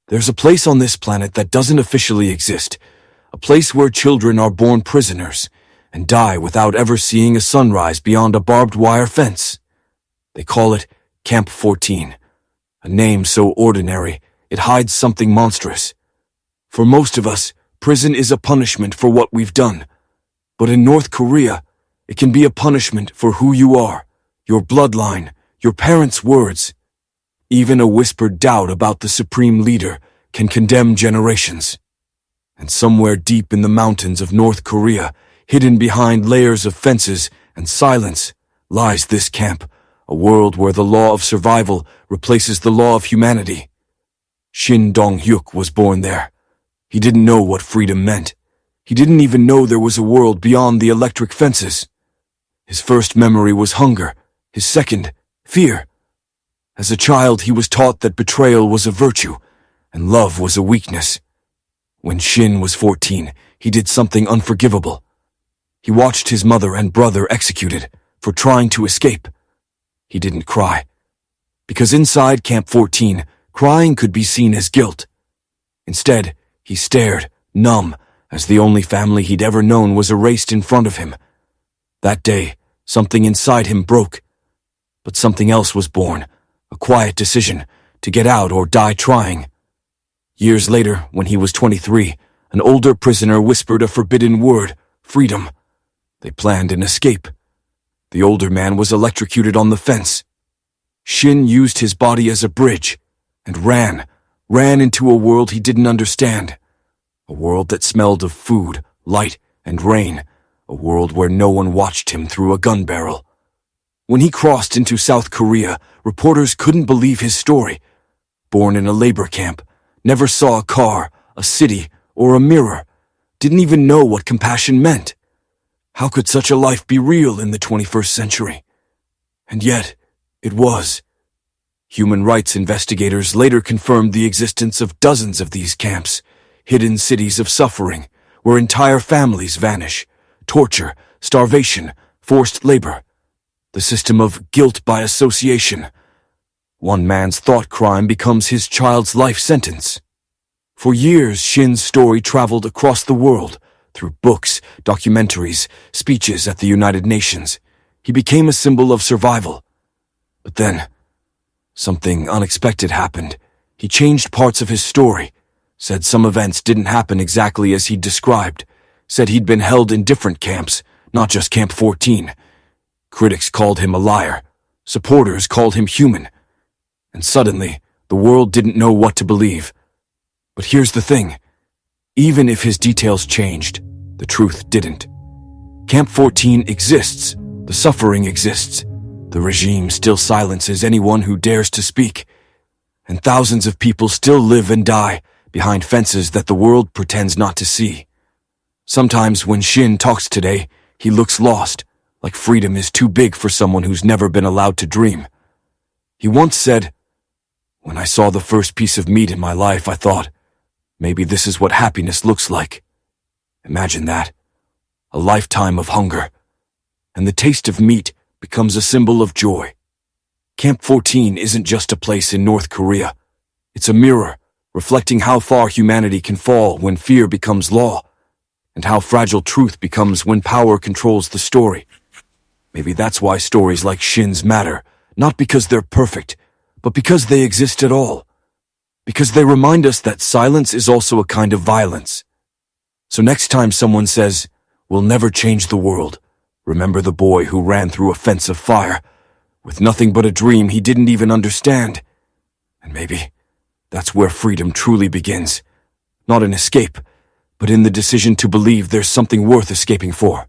There's a place on this planet that doesn't officially exist, a place where children are born prisoners and die without ever seeing a sunrise beyond a barbed wire fence. They call it Camp 14, a name so ordinary it hides something monstrous. For most of us, prison is a punishment for what we've done. But in North Korea, it can be a punishment for who you are, your bloodline, your parents' words. Even a whispered doubt about the supreme leader can condemn generations. And somewhere deep in the mountains of North Korea, hidden behind layers of fences and silence, lies this camp, a world where the law of survival replaces the law of humanity. Shin Hyuk was born there. He didn't know what freedom meant. He didn't even know there was a world beyond the electric fences. His first memory was hunger, his second, fear. As a child, he was taught that betrayal was a virtue, and love was a weakness. When Shin was 14, he did something unforgivable. He watched his mother and brother executed for trying to escape. He didn't cry, because inside Camp 14, crying could be seen as guilt. Instead, he stared, numb, as the only family he'd ever known was erased in front of him. That day, something inside him broke, but something else was born, a quiet decision to get out or die trying. Years later, when he was 23, an older prisoner whispered a forbidden word, freedom. They planned an escape. The older man was electrocuted on the fence. Shin used his body as a bridge and ran into a world he didn't understand. A world that smelled of food, light, and rain. A world where no one watched him through a gun barrel. When he crossed into South Korea, reporters couldn't believe his story. Born in a labor camp, never saw a car, a city, or a mirror. Didn't even know what compassion meant. How could such a life be real in the 21st century? And yet, it was. Human rights investigators later confirmed the existence of dozens of these camps, hidden cities of suffering, where entire families vanish, torture, starvation, forced labor, the system of guilt by association. One man's thought crime becomes his child's life sentence. For years, Shin's story traveled across the world, through books, documentaries, speeches at the United Nations. He became a symbol of survival. But then, something unexpected happened. He changed parts of his story, said some events didn't happen exactly as he'd described, said he'd been held in different camps, not just Camp 14. Critics called him a liar. Supporters called him human. And suddenly, the world didn't know what to believe. But here's the thing. Even if his details changed, the truth didn't. Camp 14 exists. The suffering exists. The regime still silences anyone who dares to speak. And thousands of people still live and die behind fences that the world pretends not to see. Sometimes when Shin talks today, he looks lost, like freedom is too big for someone who's never been allowed to dream. He once said, "When I saw the first piece of meat in my life, I thought, maybe this is what happiness looks like." Imagine that. A lifetime of hunger. And the taste of meat becomes a symbol of joy. Camp 14 isn't just a place in North Korea. It's a mirror, reflecting how far humanity can fall when fear becomes law, and how fragile truth becomes when power controls the story. Maybe that's why stories like Shin's matter, not because they're perfect, but because they exist at all. Because they remind us that silence is also a kind of violence. So next time someone says, "We'll never change the world," remember the boy who ran through a fence of fire, with nothing but a dream he didn't even understand. And maybe that's where freedom truly begins. Not in escape, but in the decision to believe there's something worth escaping for.